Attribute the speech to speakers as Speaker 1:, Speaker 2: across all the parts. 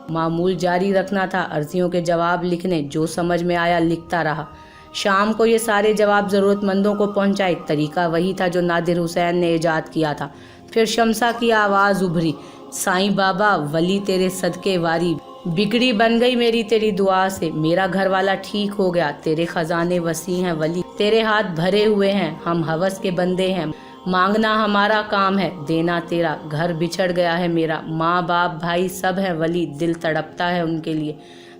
Speaker 1: معمول جاری رکھنا تھا، عرضیوں کے جواب لکھنے، جو سمجھ میں آیا لکھتا رہا۔ شام کو یہ سارے جواب ضرورت مندوں کو پہنچائے۔ طریقہ وہی تھا جو نادر حسین نے ایجاد کیا تھا۔ پھر شمسا کی آواز ابھری، سائیں بابا ولی تیرے صدقے واری، بگڑی بن گئی میری تیری دعا سے، میرا گھر والا ٹھیک ہو گیا، تیرے خزانے وسیع ہیں ولی، تیرے ہاتھ بھرے ہوئے ہیں، ہم ہوس کے بندے ہیں، مانگنا ہمارا کام ہے، دینا تیرا، گھر بچھڑ گیا ہے میرا، ماں باپ بھائی سب ہیں ولی، دل تڑپتا ہے ان کے لیے،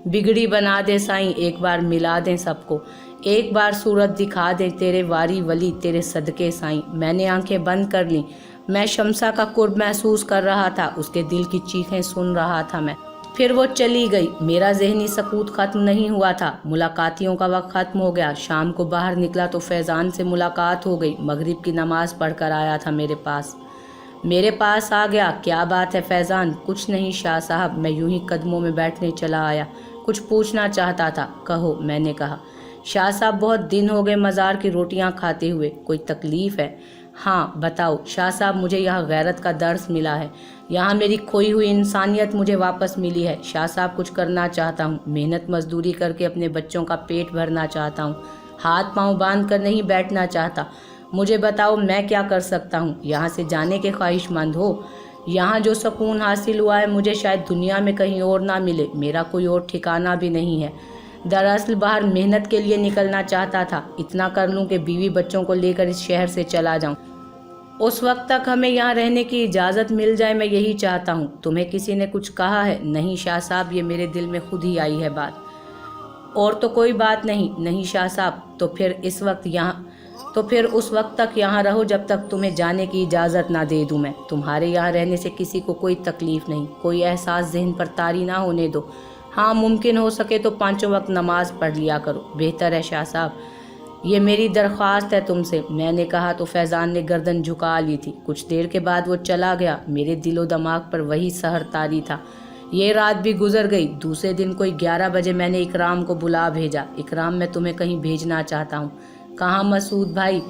Speaker 1: بگڑی بنا دے سائیں، ایک بار ملا دیں سب کو، ایک بار صورت دکھا دیں تیرے واری ولی، تیرے صدقے سائیں۔ میں نے آنکھیں بند کر لیں، میں شمسا کا قرب محسوس کر رہا تھا، اس کے دل کی چیخیں سن رہا تھا میں۔ پھر وہ چلی گئی، میرا ذہنی سکوت ختم نہیں ہوا تھا، ملاقاتیوں کا وقت ختم ہو گیا۔ شام کو باہر نکلا تو فیضان سے ملاقات ہو گئی، مغرب کی نماز پڑھ کر آیا تھا میرے پاس آ گیا۔ کیا بات ہے فیضان؟ کچھ نہیں شاہ صاحب، میں یوں ہی قدموں میں بیٹھنے چلا آیا، کچھ پوچھنا چاہتا تھا۔ کہو، میں نے کہا۔ شاہ صاحب بہت دن ہو گئے مزار کی روٹیاں کھاتے ہوئے، کوئی تکلیف ہے؟ ہاں بتاؤ شاہ صاحب، مجھے یہاں غیرت کا درس ملا ہے، یہاں میری کھوئی ہوئی انسانیت مجھے واپس ملی ہے۔ شاہ صاحب کچھ کرنا چاہتا ہوں، محنت مزدوری کر کے اپنے بچوں کا پیٹ بھرنا چاہتا ہوں، ہاتھ پاؤں باندھ کر نہیں بیٹھنا چاہتا۔ مجھے بتاؤ میں کیا کر سکتا ہوں؟ یہاں سے جانے کے خواہش مند ہو؟ یہاں جو سکون حاصل ہوا ہے مجھے شاید دنیا میں کہیں اور نہ ملے، میرا کوئی اور ٹھکانہ بھی نہیں ہے۔ دراصل باہر محنت کے لیے نکلنا چاہتا تھا، اتنا کر لوں کہ بیوی بچوں کو لے کر اس شہر سے چلا جاؤں، اس وقت تک ہمیں یہاں رہنے کی اجازت مل جائے، میں یہی چاہتا ہوں۔ تمہیں کسی نے کچھ کہا ہے؟ نہیں شاہ صاحب، یہ میرے دل میں خود ہی آئی ہے بات، اور تو کوئی بات نہیں۔ نہیں شاہ صاحب، تو پھر اس وقت تک یہاں رہو جب تک تمہیں جانے کی اجازت نہ دے دوں میں۔ تمہارے یہاں رہنے سے کسی کو کوئی تکلیف نہیں، کوئی احساس ذہن پر طاری نہ ہونے دو۔ ہاں ممکن ہو سکے تو 5 وقت نماز پڑھ لیا کرو، بہتر ہے شاہ صاحب، یہ میری درخواست ہے تم سے، میں نے کہا تو فیضان نے گردن جھکا لی تھی۔ کچھ دیر کے بعد وہ چلا گیا، میرے دل و دماغ پر وہی سحر طاری تھا۔ یہ رات بھی گزر گئی، دوسرے دن کوئی 11 بجے میں نے اکرام کو بلا بھیجا۔ اکرام، میں تمہیں کہیں بھیجنا چاہتا ہوں۔ کہاں مسعود بھائی؟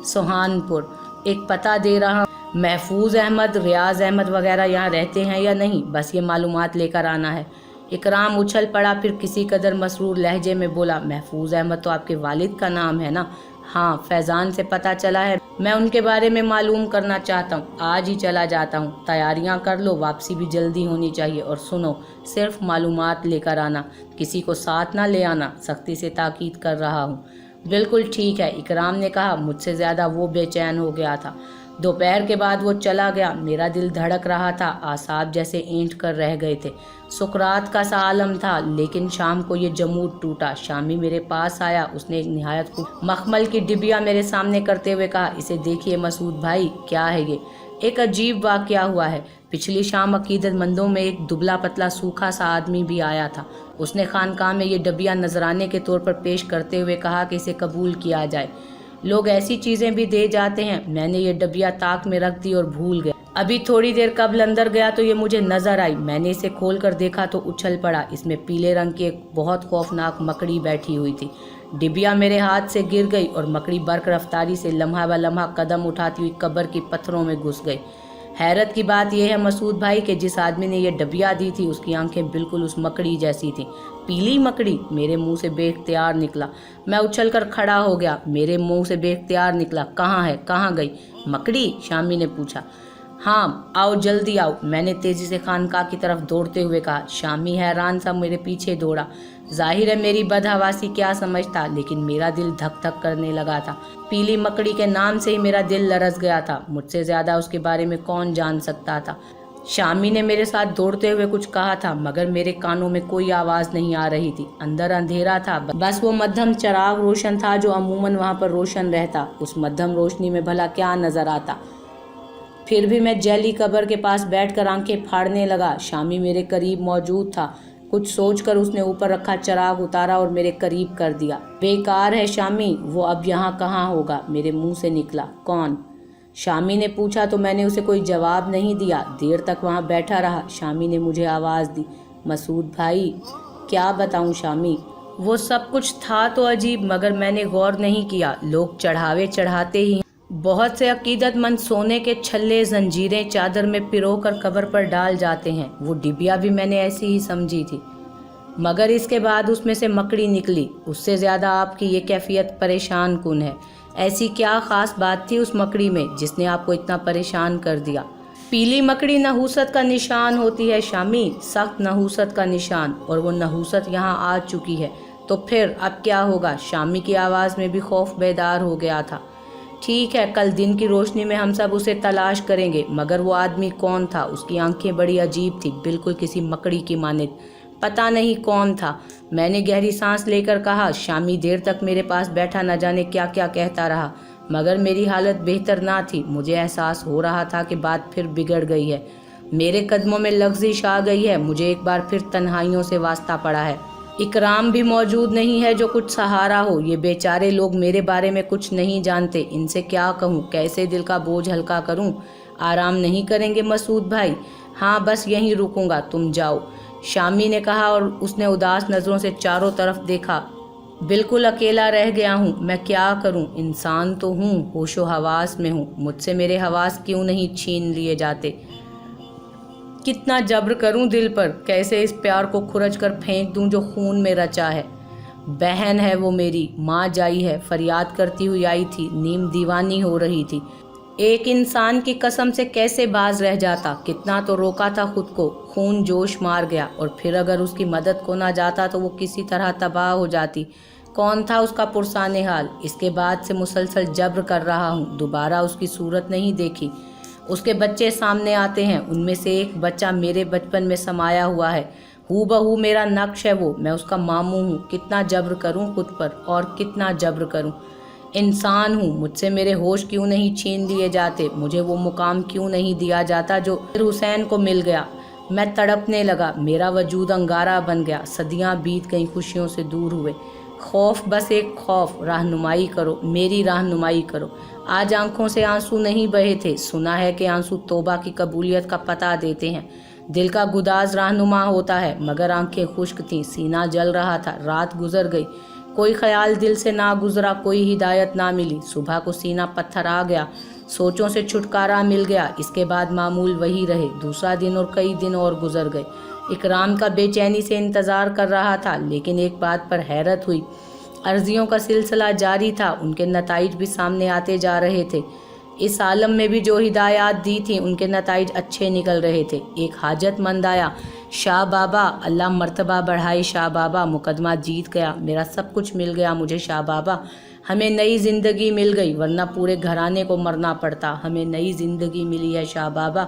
Speaker 1: سہانپور، ایک پتہ دے رہا ہوں، محفوظ احمد، ریاض احمد وغیرہ یہاں رہتے ہیں یا نہیں، بس یہ معلومات لے کر آنا ہے۔ اکرام اچھل پڑا، پھر کسی قدر مسرور لہجے میں بولا، محفوظ احمد تو آپ کے والد کا نام ہے نا؟ ہاں، فیضان سے پتہ چلا ہے، میں ان کے بارے میں معلوم کرنا چاہتا ہوں، آج ہی چلا جاتا ہوں، تیاریاں کر لو، واپسی بھی جلدی ہونی چاہیے، اور سنو، صرف معلومات لے کر آنا، کسی کو ساتھ نہ لے آنا، سختی سے تاکید کر رہا ہوں۔ بالکل ٹھیک ہے، اکرام نے کہا۔ مجھ سے زیادہ وہ بے چین ہو گیا تھا۔ دوپہر کے بعد وہ چلا گیا، میرا دل دھڑک رہا تھا، اعصاب جیسے اینٹ کر رہ گئے تھے، سکرات کا سا عالم تھا۔ لیکن شام کو یہ جمود ٹوٹا، شامی میرے پاس آیا، اس نے ایک نہایت مخمل کی ڈبیا میرے سامنے کرتے ہوئے کہا، اسے دیکھیے مسعود بھائی، کیا ہے یہ؟ ایک عجیب واقعہ ہوا ہے، پچھلی شام عقیدت مندوں میں ایک دبلا پتلا سوکھا سا آدمی بھی آیا تھا، اس نے خانقاہ میں یہ ڈبیا نذرانے کے طور پر پیش کرتے ہوئے کہا کہ اسے قبول کیا جائے۔ لوگ ایسی چیزیں بھی دے جاتے ہیں، میں نے یہ ڈبیا طاق میں رکھ دی اور بھول گیا۔ ابھی تھوڑی دیر قبل اندر گیا تو یہ مجھے نظر آئی، میں نے اسے کھول کر دیکھا تو اچھل پڑا، اس میں پیلے رنگ کی ایک بہت خوفناک مکڑی بیٹھی ہوئی تھی۔ ڈبیا میرے ہاتھ سے گر گئی اور مکڑی برق رفتاری سے لمحہ بہ لمحہ قدم اٹھاتی ہوئی قبر کی پتھروں میں گھس گئی۔ حیرت کی بات یہ ہے مسعود بھائی کہ جس آدمی نے یہ ڈبیا دی تھی اس کی آنکھیں بالکل اس مکڑی جیسی تھیں۔ پیلی مکڑی؟ میرے منہ سے بے اختیار نکلا۔ میں اچھل کر کھڑا ہو گیا، میرے منہ سے بے اختیار نکلا، کہاں ہے، کہاں گئی مکڑی؟ شامی نے پوچھا۔ ہاں آؤ، جلدی آؤ، میں نے تیزی سے خانقاہ کی طرف دوڑتے ہوئے کہا۔ شامی حیران سا میرے پیچھے دوڑا۔ ظاہر ہے میری بدحواسی کیا سمجھتا، لیکن میرا دل دھک دھک کرنے لگا تھا۔ پیلی مکڑی کے نام سے ہی میرا دل لرز گیا تھا، مجھ سے زیادہ اس کے بارے میں کون جان سکتا تھا۔ شامی نے میرے ساتھ دوڑتے ہوئے کچھ کہا تھا، مگر میرے کانوں میں کوئی آواز نہیں آ رہی تھی، اندر اندھیرا تھا، بس وہ مدھم چراغ روشن تھا جو عموماً وہاں پر روشن رہتا، اس مدھم روشنی میں بھلا کیا نظر آتا۔ پھر بھی میں جیلی قبر کے پاس بیٹھ کر آنکھیں پھاڑنے لگا، شامی میرے قریب موجود تھا، کچھ سوچ کر اس نے اوپر رکھا چراغ اتارا اور میرے قریب کر دیا۔ بیکار ہے شامی، وہ اب یہاں کہاں ہوگا، میرے منہ سے نکلا۔ کون؟ شامی نے پوچھا تو میں نے اسے کوئی جواب نہیں دیا، دیر تک وہاں بیٹھا رہا۔ شامی نے مجھے آواز دی، مسعود بھائی۔ کیا بتاؤں شامی؟ وہ سب کچھ تھا تو عجیب، مگر میں نے غور نہیں کیا، لوگ چڑھاوے چڑھاتے ہی बहुत से अकीदतमंद सोने के छल्ले जंजीरें चादर में पिरो कर कब्र पर डाल जाते हैं। वो डिबिया भी मैंने ऐसी ही समझी थी, मगर इसके बाद उसमें से मकड़ी निकली। उससे ज़्यादा आपकी ये कैफियत परेशान कुन है। ऐसी क्या ख़ास बात थी उस मकड़ी में जिसने आपको इतना परेशान कर दिया? पीली मकड़ी नहूसत का निशान होती है शामी, सख्त नहूसत का निशान, और वो नहूसत यहाँ आ चुकी है। तो फिर अब क्या होगा? शामी की आवाज़ में भी खौफ बेदार हो गया था। ठीक है, कल दिन की रोशनी में हम सब उसे तलाश करेंगे। मगर वो आदमी कौन था? उसकी आंखें बड़ी अजीब थी, बिल्कुल किसी मकड़ी की मानित। पता नहीं कौन था। मैंने गहरी सांस लेकर कहा। शामी देर तक मेरे पास बैठा न जाने क्या क्या कहता रहा, मगर मेरी हालत बेहतर ना थी। मुझे एहसास हो रहा था कि बात फिर बिगड़ गई है। मेरे कदमों में लग़्ज़िश आ गई है। मुझे एक बार फिर तन्हाइयों से वास्ता पड़ा है। इकराम भी मौजूद नहीं है जो कुछ सहारा हो। ये बेचारे लोग मेरे बारे में कुछ नहीं जानते। इनसे क्या कहूँ? कैसे दिल का बोझ हल्का करूँ? आराम नहीं करेंगे मसूद भाई? हाँ, बस यहीं रुकूंगा, तुम जाओ, शामी ने कहा, और उसने उदास नज़रों से चारों तरफ देखा। बिल्कुल अकेला रह गया हूँ। मैं क्या करूँ? इंसान तो हूँ, होशो हवास में हूँ। मुझसे मेरे हवास क्यों नहीं छीन लिए जाते? कितना जब्र करूं दिल पर? कैसे इस प्यार को खुरच कर फेंक दूं जो खून में रचा है? बहन है वो मेरी, माँ जाई है, फरियाद करती हुई आई थी, नीम दीवानी हो रही थी। एक इंसान की कसम से कैसे बाज रह जाता? कितना तो रोका था खुद को, खून जोश मार गया। और फिर अगर उसकी मदद को ना जाता तो वो किसी तरह तबाह हो जाती। कौन था उसका पुरसाने हाल? इसके बाद से मुसलसल जब्र कर रहा हूँ। दोबारा उसकी सूरत नहीं देखी। उसके बच्चे सामने आते हैं, उनमें से एक बच्चा मेरे बचपन में समाया हुआ है। हूबहू मेरा नक्श है वो। मैं उसका मामू हूँ। कितना जब्र करूँ खुद पर, और कितना जब्र करूँ? इंसान हूँ, मुझसे मेरे होश क्यों नहीं छीन लिए जाते? मुझे वो मुकाम क्यों नहीं दिया जाता जो हुसैन को मिल गया? मैं तड़पने लगा। मेरा वजूद अंगारा बन गया। सदियाँ बीत गईं, खुशियों से दूर हुए। खौफ, बस एक खौफ। रहनुमाई करो, मेरी रहनुमाई करो। आज आंखों से आंसू नहीं बहे थे। सुना है कि आंसू तौबा की कबूलियत का पता देते हैं। दिल का गुदाज रहनुमा होता है, मगर आंखें खुश्क थीं, सीना जल रहा था। रात गुजर गई, कोई ख्याल दिल से ना गुजरा, कोई हिदायत ना मिली। सुबह को सीना पत्थर आ गया, सोचों से छुटकारा मिल गया। इसके बाद मामूल वही रहे। दूसरा दिन और कई दिन और गुजर गए। इकराम का बेचैनी से इंतज़ार कर रहा था, लेकिन एक बात पर हैरत हुई। अर्जियों का सिलसिला जारी था, उनके नताइज भी सामने आते जा रहे थे। इस आलम में भी जो हिदायत दी थी उनके नताइज अच्छे निकल रहे थे। एक हाजतमंद आया, शाह बाबा, अल्लाह मर्तबा बढ़ाए शाह बाबा, मुकदमा जीत गया, मेरा सब कुछ मिल गया मुझे शाह बाबा, हमें नई ज़िंदगी मिल गई, वरना पूरे घराने को मरना पड़ता। हमें नई ज़िंदगी मिली है शाह बाबा,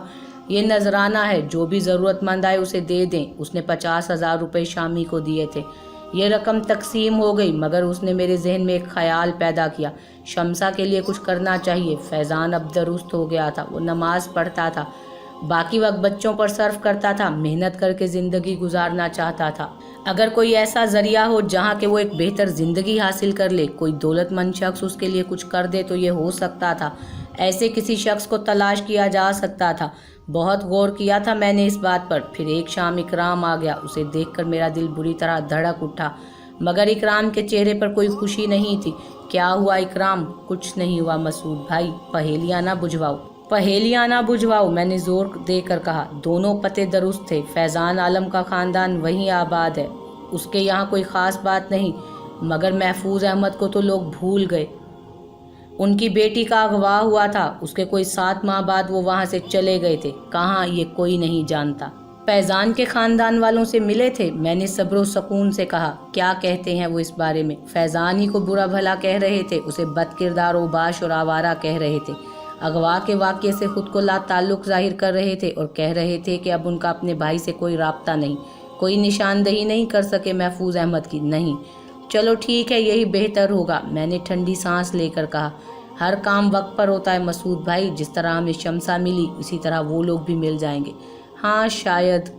Speaker 1: ये नजराना है, जो भी ज़रूरतमंद आए उसे दे दें। उसने 50,000 रुपये शामी को दिए थे। ये रकम तकसीम हो गई, मगर उसने मेरे जहन में एक ख्याल पैदा किया, शमसा के लिए कुछ करना चाहिए। फैज़ान अब दुरुस्त हो गया था, वो नमाज पढ़ता था, बाकी वक्त बच्चों पर सर्फ करता था, मेहनत करके ज़िंदगी गुजारना चाहता था। अगर कोई ऐसा ज़रिया हो जहाँ के वो एक बेहतर ज़िंदगी हासिल कर ले, कोई दौलतमंद शख्स उसके लिए कुछ कर दे तो ये हो सकता था। ऐसे किसी शख्स को तलाश किया जा सकता था। बहुत गौर किया था मैंने इस बात पर। फिर एक शाम इकराम आ गया। उसे देखकर मेरा दिल बुरी तरह धड़क उठा, मगर इकराम के चेहरे पर कोई खुशी नहीं थी। क्या हुआ इकराम? कुछ नहीं हुआ मसूद भाई, पहेलियाँ ना बुझवाओ, पहेलियाँ ना बुझवाओ, मैंने जोर देकर कहा। दोनों पते दुरुस्त थे। फैज़ान आलम का ख़ानदान वहीं आबाद है, उसके यहाँ कोई ख़ास बात नहीं, मगर महफूज अहमद को तो लोग भूल गए। उनकी बेटी का अगवा हुआ था, उसके कोई 7 माह बाद वो वहाँ से चले गए थे। कहाँ, ये कोई नहीं जानता। फैज़ान के ख़ानदान वालों से मिले थे? मैंने सब्र सुकून से कहा। क्या कहते हैं वो इस बारे में? फैज़ान ही को बुरा भला कह रहे थे, उसे बदकिरदार, उबाश और आवारा कह रहे थे। अगवा के वाक़े से ख़ुद को लाताल्लुक़ ज़ाहिर कर रहे थे और कह रहे थे कि अब उनका अपने भाई से कोई राब्ता नहीं, कोई निशानदही नहीं कर सके महफूज अहमद की। नहीं, चलो ठीक है, यही बेहतर होगा, मैंने ठंडी सांस लेकर कहा। हर काम वक्त पर होता है मसूद भाई, जिस तरह हमें शमसा मिली उसी तरह वो लोग भी मिल जाएंगे। हाँ, शायद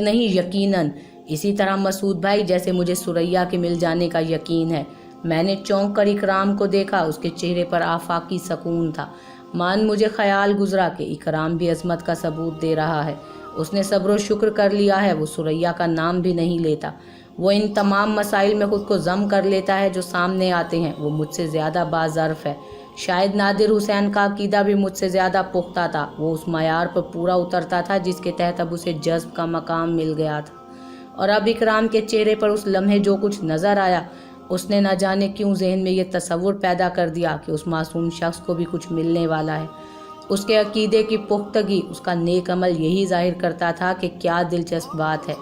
Speaker 1: नहीं, यकीनन। इसी तरह मसूद भाई, जैसे मुझे सुरैया के मिल जाने का यकीन है। मैंने चौंक कर इकराम को देखा, उसके चेहरे पर आफाकी सुकून था। मान मुझे ख्याल गुजरा कि इकराम भी अजमत का सबूत दे रहा है। उसने सब्र शुक्र कर लिया है, वो सुरैया का नाम भी नहीं लेता। वो इन तमाम मसाइल में खुद को जम कर लेता है जो सामने आते हैं। वो मुझसे ज़्यादा बाज़र्फ़ है। शायद नादिर हुसैन का अकीदा भी मुझसे ज़्यादा पुख्ता था। वो उस मयार पर पूरा उतरता था जिसके तहत अब उसे जज्ब का मकाम मिल गया था। और अब इकराम के चेहरे पर उस लम्हे जो कुछ नज़र आया, उसने न जाने क्यों जहन में ये तसव्वुर पैदा कर दिया कि उस मासूम शख्स को भी कुछ मिलने वाला है। उसके अकीदे की पुख्तगी, उसका नेक अमल यही जाहिर करता था कि क्या दिलचस्प बात है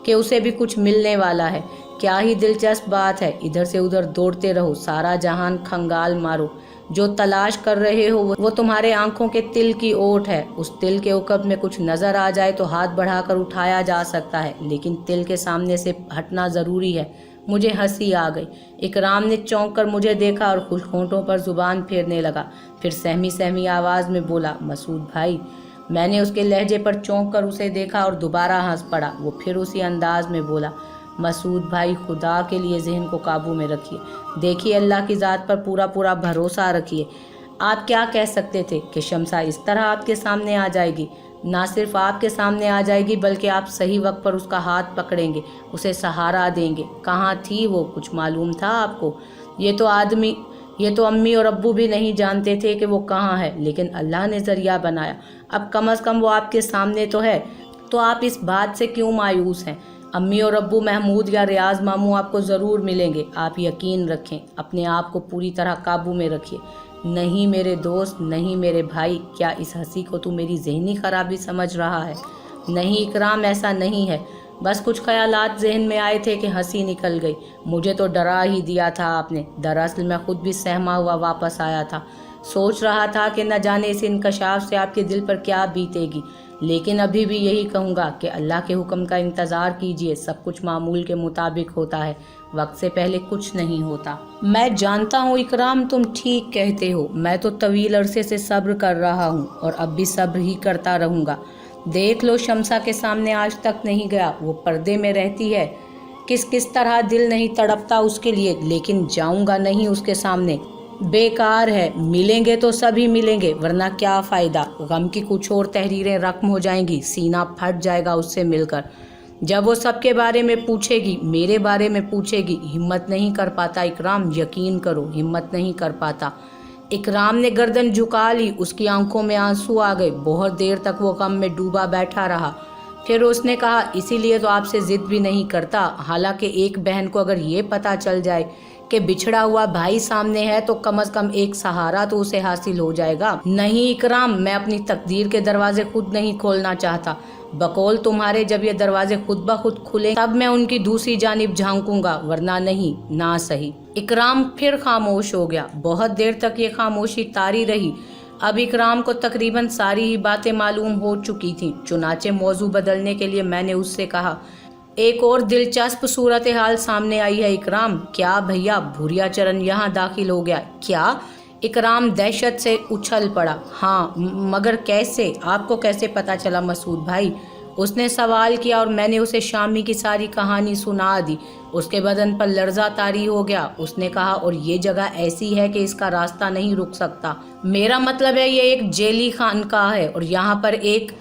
Speaker 1: कि उसे भी कुछ मिलने वाला है। क्या ही दिलचस्प बात है। इधर से उधर दौड़ते रहो, सारा जहान खंगाल मारो, जो तलाश कर रहे हो वो तुम्हारे आंखों के तिल की ओट है। उस तिल के उकब में कुछ नज़र आ जाए तो हाथ बढ़ाकर उठाया जा सकता है, लेकिन तिल के सामने से हटना ज़रूरी है। मुझे हंसी आ गई। इकराम ने चौंक कर मुझे देखा और खुश होंठों पर जुबान फेरने लगा। फिर सहमी सहमी आवाज़ में बोला, मसूद भाई। मैंने उसके लहजे पर चौंक कर उसे देखा और दोबारा हंस पड़ा। वो फिर उसी अंदाज में बोला, मसूद भाई, खुदा के लिए जहन को काबू में रखिए। देखिए, अल्लाह की ज़ात पर पूरा पूरा भरोसा रखिए। आप क्या कह सकते थे कि शमसा इस तरह आपके सामने आ जाएगी? ना सिर्फ आपके सामने आ जाएगी बल्कि आप सही वक्त पर उसका हाथ पकड़ेंगे, उसे सहारा देंगे। कहाँ थी वो? कुछ मालूम था आपको? ये तो अम्मी और अब्बू भी नहीं जानते थे कि वो कहाँ है, लेकिन अल्लाह ने ज़रिया बनाया। अब कम अज़ कम वो आपके सामने तो है। तो आप इस बात से क्यों मायूस हैं? अम्मी और अब्बू महमूद या रियाज मामू आपको ज़रूर मिलेंगे। आप यकीन रखें, अपने आप को पूरी तरह काबू में रखिए। नहीं मेरे दोस्त, नहीं मेरे भाई, क्या इस हंसी को तू मेरी ज़हनी खराबी समझ रहा है? नहीं इकराम, ऐसा नहीं है। बस कुछ ख्यालात जहन में आए थे कि हंसी निकल गई। मुझे तो डरा ही दिया था आपने। दरअसल मैं खुद भी सहमा हुआ वापस आया था। सोच रहा था कि न जाने इस इंकशाफ से आपके दिल पर क्या बीतेगी, लेकिन अभी भी यही कहूँगा कि अल्लाह के हुक्म का इंतज़ार कीजिए। सब कुछ मामूल के मुताबिक होता है, वक्त से पहले कुछ नहीं होता। मैं जानता हूँ इकराम, तुम ठीक कहते हो। मैं तो तवील अरसे से सब्र कर रहा हूँ और अब भी सब्र ही करता रहूँगा। देख लो, शमसा के सामने आज तक नहीं गया। वो पर्दे में रहती है। किस तरह दिल नहीं तड़पता उसके लिए, लेकिन जाऊँगा नहीं उसके सामने। बेकार है। मिलेंगे तो सभी मिलेंगे, वरना क्या फ़ायदा। गम की कुछ और तहरीरें रकम हो जाएंगी, सीना फट जाएगा उससे मिलकर। जब वो सबके बारे में पूछेगी, मेरे बारे में पूछेगी। हिम्मत नहीं कर पाता इकराम, यकीन करो, हिम्मत नहीं कर पाता। इकराम ने गर्दन झुका ली। उसकी आंखों में आंसू आ गए। बहुत देर तक वो गम में डूबा बैठा रहा। फिर उसने कहा, इसीलिए तो आपसे ज़िद भी नहीं करता। हालांकि एक बहन को अगर ये पता चल जाए कि बिछड़ा हुआ भाई सामने है तो कम से कम एक सहारा तो उसे हासिल हो जाएगा। नहीं इकराम, मैं अपनी तकदीर के दरवाजे खुद नहीं खोलना चाहता। बकौल तुम्हारे, जब ये दरवाजे खुद ब खुद खुले तब मैं उनकी दूसरी जानिब झांकूंगा, वरना नहीं। ना सही। इकराम फिर खामोश हो गया। बहुत देर तक ये खामोशी तारी रही। अब इकराम को तकरीबन सारी ही बातें मालूम हो चुकी थीं। चुनाचे मौजू बदलने के लिए मैंने उससे कहा, एक और दिलचस्प सूरत हाल सामने आई है इकराम। क्या भैया, भूरिया चरण यहाँ दाखिल हो गया? क्या? इकराम दहशत से उछल पड़ा। हाँ, मगर कैसे? आपको कैसे पता चला मसूद भाई? उसने सवाल किया और मैंने उसे शामी की सारी कहानी सुना दी। उसके बदन पर लर्जा तारी हो गया। उसने कहा, और ये जगह ऐसी है कि इसका रास्ता नहीं रुक सकता। मेरा मतलब है ये एक जेली खानकाह है और यहाँ पर एक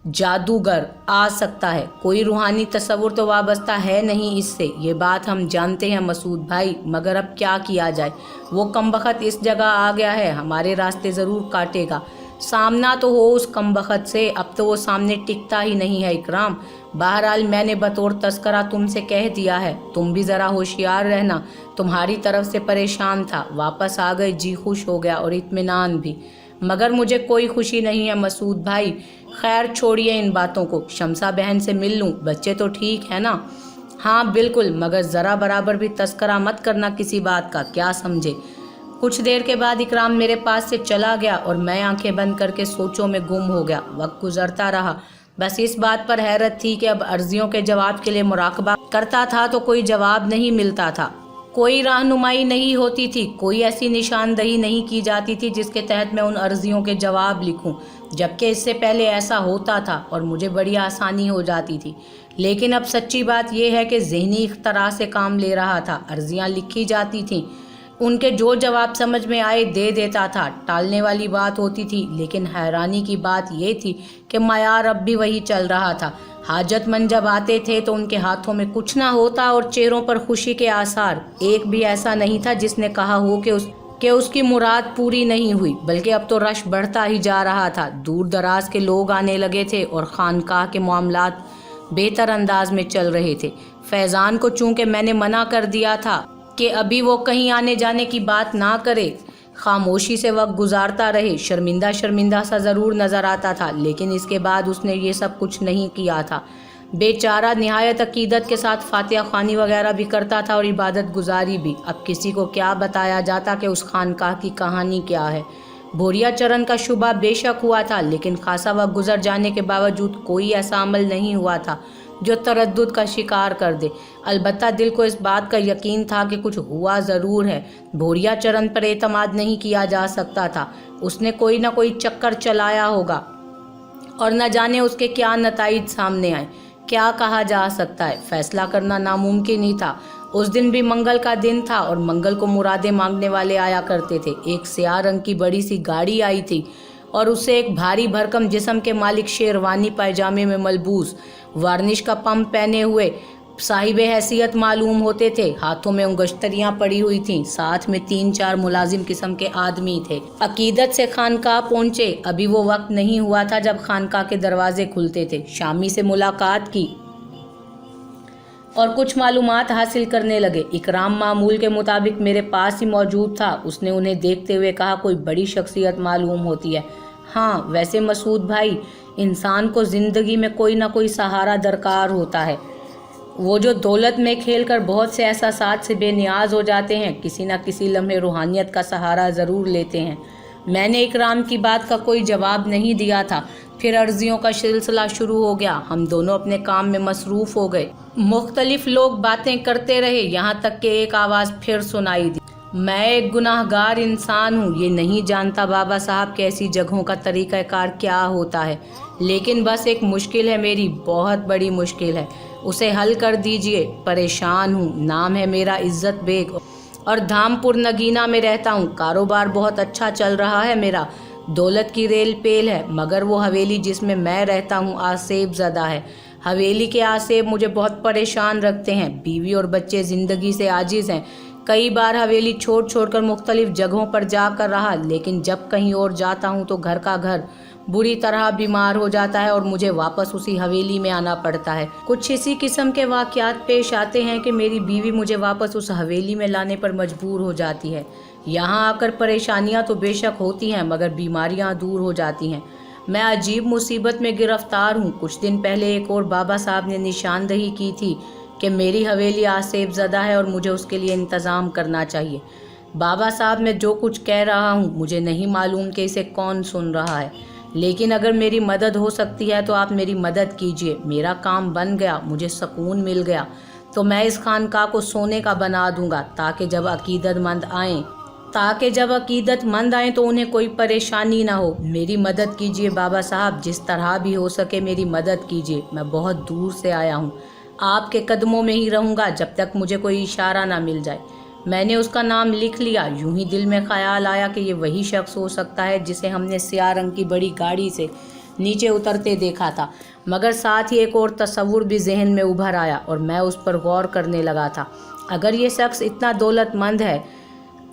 Speaker 1: जादूगर आ सकता है। कोई रूहानी तस्वुर तो वाबस्ता है नहीं इससे, ये बात हम जानते हैं मसूद भाई, मगर अब क्या किया जाए। वो कमबख्त इस जगह आ गया है, हमारे रास्ते ज़रूर काटेगा। सामना तो हो उस कमबख्त से। अब तो वो सामने टिकता ही नहीं है इकराम। बहरहाल मैंने बतौर तस्करा तुमसे कह दिया है, तुम भी ज़रा होशियार रहना। तुम्हारी तरफ से परेशान था, वापस आ गए, जी खुश हो गया और इत्मीनान भी। मगर मुझे कोई खुशी नहीं है मसूद भाई। खैर छोड़िए इन बातों को। शमसा बहन से मिल लूँ? बच्चे तो ठीक है ना? हाँ बिल्कुल, मगर ज़रा बराबर भी तस्करा मत करना किसी बात का, क्या समझे। कुछ देर के बाद इकराम मेरे पास से चला गया और मैं आंखें बंद करके सोचों में गुम हो गया। वक्त गुजरता रहा। बस इस बात पर हैरत थी कि अब अर्जियों के जवाब के लिए मुराकबा करता था तो कोई जवाब नहीं मिलता था, कोई रहनुमाई नहीं होती थी, कोई ऐसी निशानदही नहीं की जाती थी जिसके तहत मैं उन अर्जियों के जवाब लिखूं, जबकि इससे पहले ऐसा होता था और मुझे बड़ी आसानी हो जाती थी। लेकिन अब सच्ची बात यह है कि ज़हनी इख्तरा से काम ले रहा था। अर्जियां लिखी जाती थीं, उनके जो जवाब समझ में आए दे देता था। टालने वाली बात होती थी, लेकिन हैरानी की बात यह थी कि मयार अब भी वही चल रहा था। हाजतमंद जब आते थे तो उनके हाथों में कुछ ना होता और चेहरों पर खुशी के आसार। एक भी ऐसा नहीं था जिसने कहा हो कि کہ उसकी मुराद पूरी नहीं हुई, बल्कि अब तो रश बढ़ता ही जा रहा था। दूर दराज के लोग आने लगे थे और खानकाह के मामलात बेहतर अंदाज में चल रहे थे। फैज़ान को चूंकि मैंने मना कर दिया था कि अभी वो कहीं आने जाने की बात ना करे, खामोशी से वक्त गुजारता रहे, शर्मिंदा शर्मिंदा सा ज़रूर नज़र आता था, लेकिन इसके बाद उसने ये सब कुछ नहीं किया था। बेचारा निहायत अकीदत के साथ फातिहा ख़्वानी वगैरह भी करता था और इबादत गुजारी भी। अब किसी को क्या बताया जाता कि उस खानकाह की कहानी क्या है। भोरिया चरण का शुबा बेशक हुआ था, लेकिन खासा वक्त गुजर जाने के बावजूद कोई ऐसा अमल नहीं हुआ था जो तरद्दुद का शिकार कर दे। अलबत्ता दिल को इस बात का यकीन था कि कुछ हुआ ज़रूर है। भोरिया चरण पर एतमाद नहीं किया जा सकता था। उसने कोई ना कोई चक्कर चलाया होगा और न जाने उसके क्या नताइज सामने आए। क्या कहा जा सकता है, फैसला करना नामुमकिन ही था। उस दिन भी मंगल का दिन था और मंगल को मुरादें मांगने वाले आया करते थे। एक स्याह रंग की बड़ी सी गाड़ी आई थी और उससे एक भारी भरकम जिस्म के मालिक शेरवानी पायजामे में मलबूस, वार्निश का पंप पहने हुए साहिब हैसियत मालूम होते थे। हाथों में उंगश्तरियाँ पड़ी हुई थीं। साथ में 3-4 मुलाजिम किस्म के आदमी थे। अकीदत से खानकाह पहुँचे। अभी वो वक्त नहीं हुआ था जब खानकाह के दरवाजे खुलते थे। शामी से मुलाकात की और कुछ मालूमात हासिल करने लगे। इकराम मामूल के मुताबिक मेरे पास ही मौजूद था। उसने उन्हें देखते हुए कहा, कोई बड़ी शख्सियत मालूम होती है। हाँ, वैसे मसूद भाई, इंसान को ज़िंदगी में कोई ना कोई सहारा दरकार होता है। वो जो दौलत में खेलकर बहुत से एहसासात से बेनियाज हो जाते हैं, किसी न किसी लम्हे रूहानियत का सहारा ज़रूर लेते हैं। मैंने इकराम की बात का कोई जवाब नहीं दिया था। फिर अर्जियों का सिलसिला शुरू हो गया। हम दोनों अपने काम में मसरूफ़ हो गए। मुख्तलिफ लोग बातें करते रहे, यहाँ तक कि एक आवाज़ फिर सुनाई दी, मैं एक गुनाहगार इंसान हूँ। ये नहीं जानता बाबा साहब कि ऐसी जगहों का तरीक़ाकार क्या होता है, लेकिन बस एक मुश्किल है मेरी, बहुत बड़ी मुश्किल है, उसे हल कर दीजिए। परेशान हूँ। नाम है मेरा इज़्ज़त बेग और धामपुर नगीना में रहता हूँ। कारोबार बहुत अच्छा चल रहा है मेरा, दौलत की रेल पेल है, मगर वो हवेली जिसमें मैं रहता हूँ आसेब ज़दा है। हवेली के आसेब मुझे बहुत परेशान रखते हैं। बीवी और बच्चे ज़िंदगी से आजिज़ हैं। कई बार हवेली छोड़ कर मुख्तलिफ जगहों पर जाकर रहा, लेकिन जब कहीं और जाता हूँ तो घर का घर बुरी तरह बीमार हो जाता है और मुझे वापस उसी हवेली में आना पड़ता है। कुछ इसी किस्म के वाक़यात पेश आते हैं कि मेरी बीवी मुझे वापस उस हवेली में लाने पर मजबूर हो जाती है। यहाँ आकर परेशानियाँ तो बेशक होती हैं, मगर बीमारियाँ दूर हो जाती हैं। मैं अजीब मुसीबत में गिरफ्तार हूँ। कुछ दिन पहले एक और बाबा साहब ने निशानदही की थी कि मेरी हवेली आसेब ज़दा है और मुझे उसके लिए इंतज़ाम करना चाहिए। बाबा साहब, मैं जो कुछ कह रहा हूँ मुझे नहीं मालूम कि इसे कौन सुन रहा है, लेकिन अगर मेरी मदद हो सकती है तो आप मेरी मदद कीजिए। मेरा काम बन गया, मुझे सुकून मिल गया, तो मैं इस खानकाह को सोने का बना दूंगा ताकि जब अकीदतमंद आएँ तो उन्हें कोई परेशानी ना हो। मेरी मदद कीजिए बाबा साहब, जिस तरह भी हो सके मेरी मदद कीजिए। मैं बहुत दूर से आया हूँ, आपके कदमों में ही रहूँगा जब तक मुझे कोई इशारा ना मिल जाए। मैंने उसका नाम लिख लिया। यूं ही दिल में ख्याल आया कि ये वही शख्स हो सकता है जिसे हमने स्याह रंग की बड़ी गाड़ी से नीचे उतरते देखा था, मगर साथ ही एक और तस्वुर भी जहन में उभर आया और मैं उस पर गौर करने लगा था। अगर ये शख्स इतना दौलतमंद है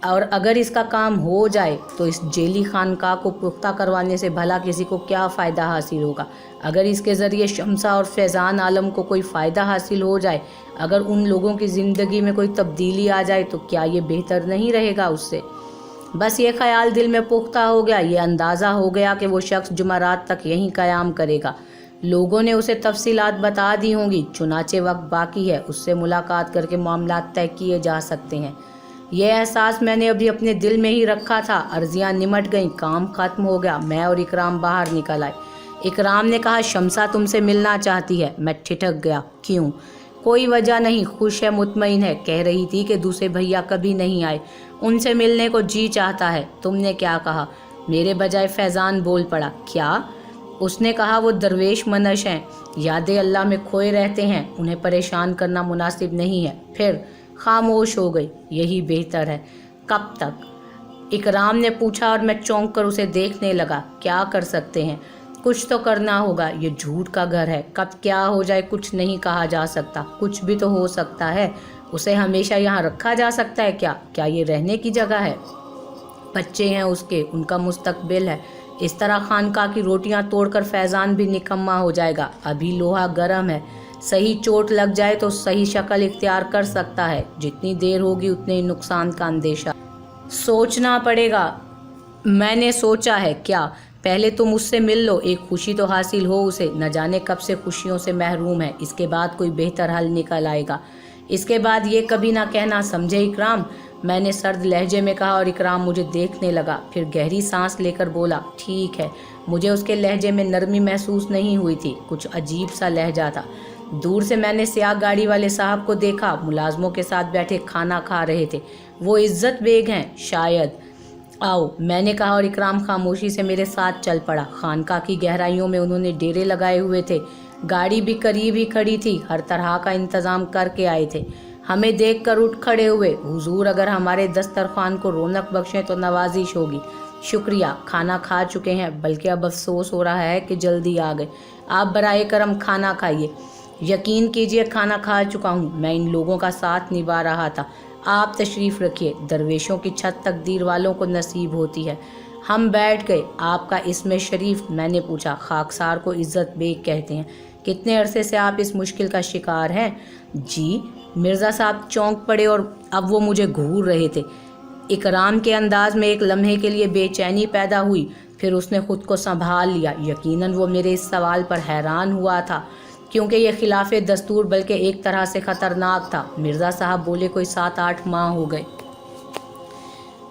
Speaker 1: और अगर इसका काम हो जाए तो इस जेली खानकाह को पुख्ता करवाने से भला किसी को क्या फ़ायदा हासिल होगा। अगर इसके ज़रिए शम्सा और फैज़ान आलम को कोई फ़ायदा हासिल हो जाए, अगर उन लोगों की ज़िंदगी में कोई तब्दीली आ जाए तो क्या ये बेहतर नहीं रहेगा उससे। बस ये ख्याल दिल में पुख्ता हो गया। ये अंदाज़ा हो गया कि वो शख्स जुमेरात तक यहीं क़याम करेगा। लोगों ने उसे तफसीलात बता दी होंगी, चुनाचे वक्त बाकी है, उससे मुलाकात करके मामलात तय किए जा सकते हैं। यह एहसास मैंने अभी अपने दिल में ही रखा था। अर्जियाँ निमट गईं, काम ख़त्म हो गया। मैं और इकराम बाहर निकल आए। इकराम ने कहा, शम्सा तुमसे मिलना चाहती है। मैं ठिठक गया। क्यों? कोई वजह नहीं, खुश है, मुतमईन है। कह रही थी कि दूसरे भैया कभी नहीं आए, उनसे मिलने को जी चाहता है। तुमने क्या कहा? मेरे बजाय फैज़ान बोल पड़ा। क्या? उसने कहा, वो दरवेश मनश हैं, यादें अल्लाह में खोए रहते हैं, उन्हें परेशान करना मुनासिब नहीं है। फिर खामोश हो गई। यही बेहतर है। कब तक? इकराम ने पूछा और मैं चौंक कर उसे देखने लगा। क्या कर सकते हैं? कुछ तो करना होगा। ये झूठ का घर है, कब क्या हो जाए कुछ नहीं कहा जा सकता। कुछ भी तो हो सकता है। उसे हमेशा यहाँ रखा जा सकता है क्या? क्या ये रहने की जगह है? बच्चे हैं उसके, उनका मुस्तकबिल है। इस तरह खानका की रोटियां तोड़कर फैज़ान भी निकम्मा हो जाएगा। अभी लोहा गर्म है, सही चोट लग जाए तो सही शक्ल इख्तियार कर सकता है। जितनी देर होगी उतने ही नुकसान का अंदेशा। सोचना पड़ेगा। मैंने सोचा है क्या, पहले तुम उससे मिल लो, एक खुशी तो हासिल हो उसे। न जाने कब से खुशियों से महरूम है, इसके बाद कोई बेहतर हल निकल आएगा। इसके बाद ये कभी ना कहना, समझे इकराम? मैंने सर्द लहजे में कहा और इकराम मुझे देखने लगा। फिर गहरी सांस लेकर बोला, ठीक है। मुझे उसके लहजे में नरमी महसूस नहीं हुई थी, कुछ अजीब सा लहजा था। दूर से मैंने स्याह गाड़ी वाले साहब को देखा, मुलाजमों के साथ बैठे खाना खा रहे थे। वो इज्जत बेग हैं शायद। आओ, मैंने कहा और इकराम खामोशी से मेरे साथ चल पड़ा। खानका की गहराइयों में उन्होंने डेरे लगाए हुए थे। गाड़ी भी करीब ही खड़ी थी, हर तरह का इंतजाम करके आए थे। हमें देखकर उठ खड़े हुए। हुजूर, अगर हमारे दस्तरखान को रौनक बख्शें तो नवाजिश होगी। शुक्रिया, खाना खा चुके हैं, बल्कि अब अफसोस हो रहा है कि जल्दी आ गए। आप बराए करम खाना खाइए। यकीन कीजिए खाना खा चुका हूँ, मैं इन लोगों का साथ निभा रहा था। आप तशरीफ़ रखिए, दरवेशों की छत तकदीर वालों को नसीब होती है। हम बैठ गए। आपका इसमें शरीफ? मैंने पूछा। खाकसार को इज्जत बेग कहते हैं। कितने अरसे से आप इस मुश्किल का शिकार हैं? जी। मिर्ज़ा साहब चौंक पड़े और अब वो मुझे घूर रहे थे। इकराम के अंदाज में एक लम्हे के लिए बेचैनी पैदा हुई, फिर उसने खुद को संभाल लिया। यकीनन वो मेरे इस सवाल पर हैरान हुआ था, क्योंकि यह खिलाफ दस्तूर बल्कि एक तरह से ख़तरनाक था। मिर्ज़ा साहब बोले, कोई 7-8 माह हो गए।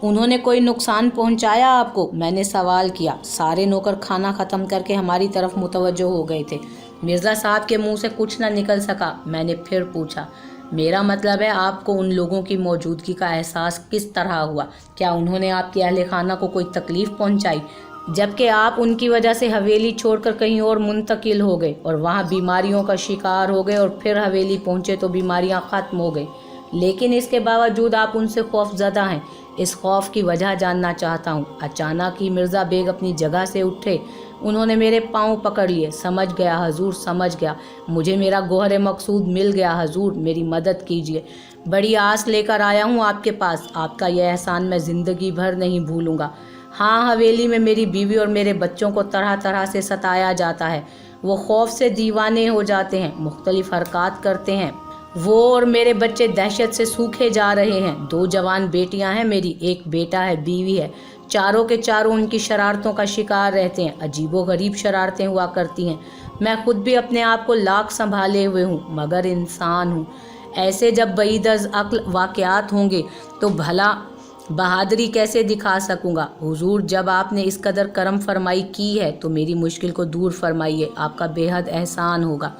Speaker 1: उन्होंने कोई नुकसान पहुंचाया आपको? मैंने सवाल किया। सारे नौकर खाना ख़त्म करके हमारी तरफ मुतवज्जो हो गए थे। मिर्ज़ा साहब के मुंह से कुछ न निकल सका। मैंने फिर पूछा, मेरा मतलब है आपको उन लोगों की मौजूदगी का एहसास किस तरह हुआ? क्या उन्होंने आपके अहले खाना को कोई तकलीफ़ पहुंचाई, जबकि आप उनकी वजह से हवेली छोड़कर कहीं और मुंतकिल हो गए और वहाँ बीमारियों का शिकार हो गए, और फिर हवेली पहुँचे तो बीमारियाँ ख़त्म हो गई, लेकिन इसके बावजूद आप उनसे खौफज़दा हैं। इस खौफ की वजह जानना चाहता हूँ। अचानक ही मिर्ज़ा बेग अपनी जगह से उठे। उन्होंने मेरे पाँव पकड़ लिए। समझ गया हजूर, समझ गया। मुझे मेरा गोहर मकसूद मिल गया हजूर, मेरी मदद कीजिए। बड़ी आस लेकर आया हूँ आपके पास। आपका यह एहसान मैं ज़िंदगी भर नहीं भूलूँगा। हाँ, हवेली में मेरी बीवी और मेरे बच्चों को तरह तरह से सताया जाता है। वो खौफ से दीवाने हो जाते हैं, मुख्तलिफ हरकत करते हैं। वो और मेरे बच्चे दहशत से सूखे जा रहे हैं। 2 जवान बेटियां हैं मेरी, एक बेटा है, बीवी है। चारों के चारों उनकी शरारतों का शिकार रहते हैं। अजीबो गरीब शरारतें हुआ करती हैं। मैं खुद भी अपने आप को लाख संभाले हुए हूँ, मगर इंसान हूँ। ऐसे जब बईदज़ अक्ल वाक़यात होंगे तो भला बहादुरी कैसे दिखा सकूँगा? हुजूर, जब आपने इस कदर करम फरमाई की है तो मेरी मुश्किल को दूर फरमाइए, आपका बेहद एहसान होगा।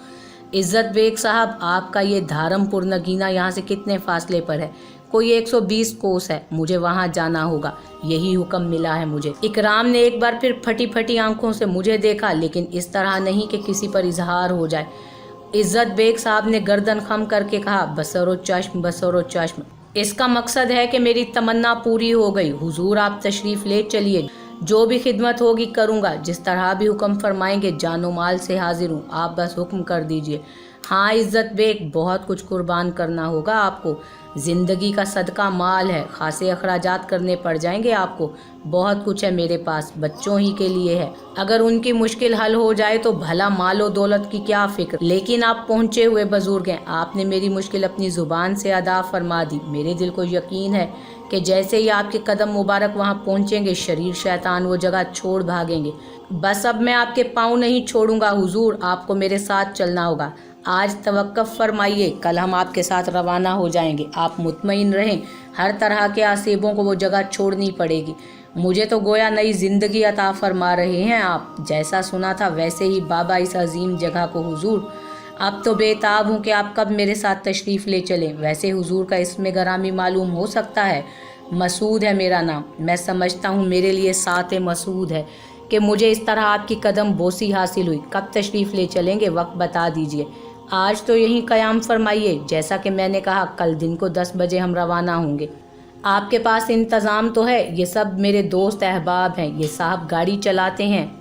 Speaker 1: इज़्ज़त बेग साहब, आपका ये धारमपुर नगीना यहाँ से कितने फासले पर है? कोई 120 कोस है। मुझे वहाँ जाना होगा, यही हुक्म मिला है मुझे। इकराम ने एक बार फिर फटी फटी आंखों से मुझे देखा, लेकिन इस तरह नहीं कि किसी पर इजहार हो जाए। इज़्ज़त बेग साहब ने गर्दन खम करके कहा, बसरो चश्म, बसरो चश्म। इसका मकसद है कि मेरी तमन्ना पूरी हो गई। हुजूर, आप तशरीफ़ ले चलिए, जो भी खिदमत होगी करूँगा, जिस तरह भी हुक्म फरमाएंगे जानो माल से हाजिर हूँ। आप बस हुक्म कर दीजिए। हाँ इज़्ज़त बेग, बहुत कुछ कुर्बान करना होगा आपको। ज़िंदगी का सदका माल है, खासे अखराजात करने पड़ जाएंगे आपको। बहुत कुछ है मेरे पास, बच्चों ही के लिए है। अगर उनकी मुश्किल हल हो जाए तो भला मालो दौलत की क्या फ़िक्र। लेकिन आप पहुँचे हुए बुजुर्ग हैं, आपने मेरी मुश्किल अपनी ज़ुबान से अदा फरमा दी। मेरे दिल को यकीन है कि जैसे ही आपके कदम मुबारक वहाँ पहुँचेंगे, शरीर शैतान वो जगह छोड़ भागेंगे। बस अब मैं आपके पाँव नहीं छोड़ूंगा हुजूर, आपको मेरे साथ चलना होगा। आज तवक्कुफ़ फरमाइए, कल हम आपके साथ रवाना हो जाएंगे। आप मुतमईन रहें, हर तरह के आसेबों को वो जगह छोड़नी पड़ेगी। मुझे तो गोया नई ज़िंदगी अता फरमा रहे हैं आप। जैसा सुना था वैसे ही बाबा इस अजीम जगह को हुजूर। अब तो बेताब हूँ कि आप कब मेरे साथ तशरीफ़ ले चलें। वैसे हुजूर का इसमें गरामी मालूम हो सकता है? मसूद है मेरा नाम। मैं समझता हूँ मेरे लिए साथ मसूद है कि मुझे इस तरह आपकी कदम बोसी हासिल हुई। कब तशरीफ़ ले चलेंगे, वक्त बता दीजिए। आज तो यहीं क़याम फरमाइए। जैसा कि मैंने कहा, कल दिन को 10 बजे हम रवाना होंगे। आपके पास इंतज़ाम तो है? ये सब मेरे दोस्त अहबाब हैं। ये साहब गाड़ी चलाते हैं,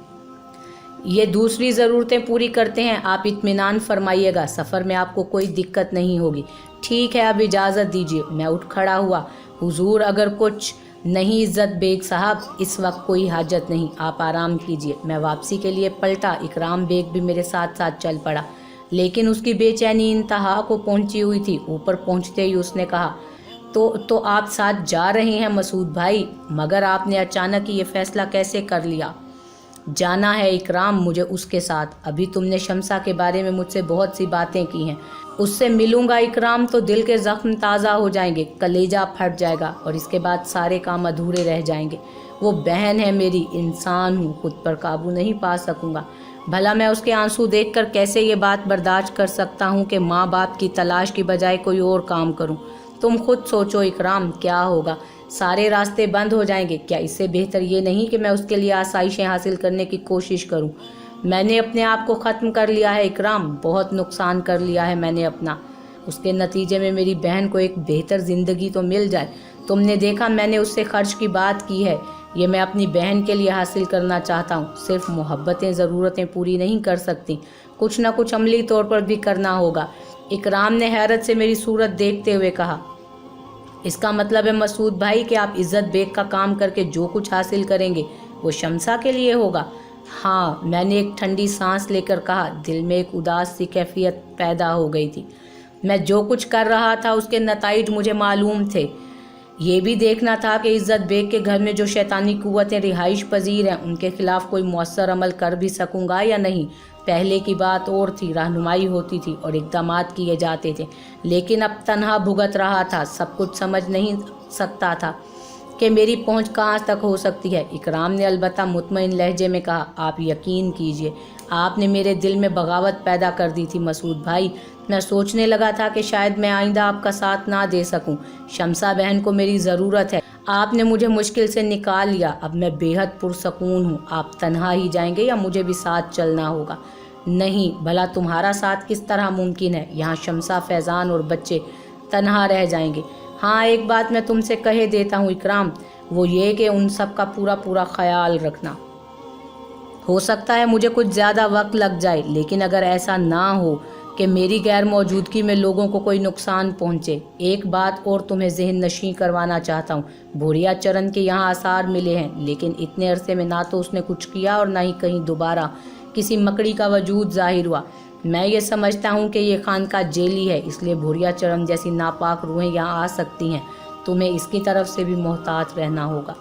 Speaker 1: ये दूसरी ज़रूरतें पूरी करते हैं। आप इत्मीनान फरमाइएगा, सफ़र में आपको कोई दिक्कत नहीं होगी। ठीक है, अब इजाज़त दीजिए। मैं उठ खड़ा हुआ। हुजूर, अगर कुछ نہیں عزت بیگ صاحب، اس وقت کوئی حاجت نہیں، آپ آرام کیجیے۔ میں واپسی کے لیے پلٹا، اکرام بیگ بھی میرے ساتھ ساتھ چل پڑا، لیکن اس کی بے چینی انتہا کو پہنچی ہوئی تھی۔ اوپر پہنچتے ہی اس نے کہا، تو آپ ساتھ جا رہے ہیں مسعود بھائی؟ مگر آپ نے اچانک ہی یہ فیصلہ کیسے کر لیا؟ جانا ہے اکرام مجھے اس کے ساتھ۔ ابھی تم نے شمسا کے بارے میں مجھ سے بہت سی باتیں کی ہیں، اس سے ملوں گا اکرام تو دل کے زخم تازہ ہو جائیں گے، کلیجہ پھٹ جائے گا، اور اس کے بعد سارے کام ادھورے رہ جائیں گے۔ وہ بہن ہے میری، انسان ہوں، خود پر قابو نہیں پا سکوں گا۔ بھلا میں اس کے آنسو دیکھ کر کیسے یہ بات برداشت کر سکتا ہوں کہ ماں باپ کی تلاش کی بجائے کوئی اور کام کروں؟ تم خود سوچو اکرام، کیا ہوگا؟ سارے راستے بند ہو جائیں گے۔ کیا اس سے بہتر یہ نہیں کہ میں اس کے لیے آسائشیں حاصل کرنے کی کوشش کروں؟ میں نے اپنے آپ کو ختم کر لیا ہے اکرام، بہت نقصان کر لیا ہے میں نے اپنا۔ اس کے نتیجے میں میری بہن کو ایک بہتر زندگی تو مل جائے۔ تم نے دیکھا میں نے اس سے خرچ کی بات کی ہے، یہ میں اپنی بہن کے لیے حاصل کرنا چاہتا ہوں۔ صرف محبتیں ضرورتیں پوری نہیں کر سکتی، کچھ نہ کچھ عملی طور پر بھی کرنا ہوگا۔ اکرام نے حیرت سے میری صورت دیکھتے ہوئے کہا، اس کا مطلب ہے مسعود بھائی کہ آپ عزت بیگ کا کام کر کے جو کچھ حاصل کریں گے وہ شمسا کے لیے ہوگا؟ ہاں، میں نے ایک ٹھنڈی سانس لے کر کہا، دل میں ایک اداس سی کیفیت پیدا ہو گئی تھی۔ میں جو کچھ کر رہا تھا اس کے نتائج مجھے معلوم تھے۔ یہ بھی دیکھنا تھا کہ عزت بیگ کے گھر میں جو شیطانی قوتیں رہائش پذیر ہیں ان کے خلاف کوئی مؤثر عمل کر بھی سکوں گا یا نہیں۔ پہلے کی بات اور تھی، رہنمائی ہوتی تھی اور اقدامات کیے جاتے تھے، لیکن اب تنہا بھگت رہا تھا، سب کچھ سمجھ نہیں سکتا تھا کہ میری پہنچ کہاں تک ہو سکتی ہے۔ اکرام نے البتہ مطمئن لہجے میں کہا، آپ یقین کیجئے، آپ نے میرے دل میں بغاوت پیدا کر دی تھی مسعود بھائی۔ میں سوچنے لگا تھا کہ شاید میں آئندہ آپ کا ساتھ نہ دے سکوں۔ شمسا بہن کو میری ضرورت ہے، آپ نے مجھے مشکل سے نکال لیا، اب میں بے حد پرسکون ہوں۔ آپ تنہا ہی جائیں گے یا مجھے بھی ساتھ چلنا ہوگا؟ نہیں، بھلا تمہارا ساتھ کس طرح ممکن ہے؟ یہاں شمسا، فیضان اور بچے تنہا رہ جائیں گے۔ ہاں، ایک بات میں تم سے کہہ دیتا ہوں اکرام، وہ یہ کہ ان سب کا پورا خیال رکھنا۔ ہو سکتا ہے مجھے کچھ زیادہ وقت لگ جائے، لیکن اگر ایسا نہ ہو کہ میری غیر موجودگی میں لوگوں کو کوئی نقصان پہنچے۔ ایک بات اور تمہیں ذہن نشیں کروانا چاہتا ہوں، بھوریا چرن کے یہاں آثار ملے ہیں، لیکن اتنے عرصے میں نہ تو اس نے کچھ کیا اور نہ ہی کہیں دوبارہ کسی مکڑی کا وجود ظاہر ہوا۔ میں یہ سمجھتا ہوں کہ یہ خانقاہ جیلی ہے، اس لیے بھوریا چرن جیسی ناپاک روحیں یہاں آ سکتی ہیں۔ تمہیں اس کی طرف سے بھی محتاط رہنا ہوگا۔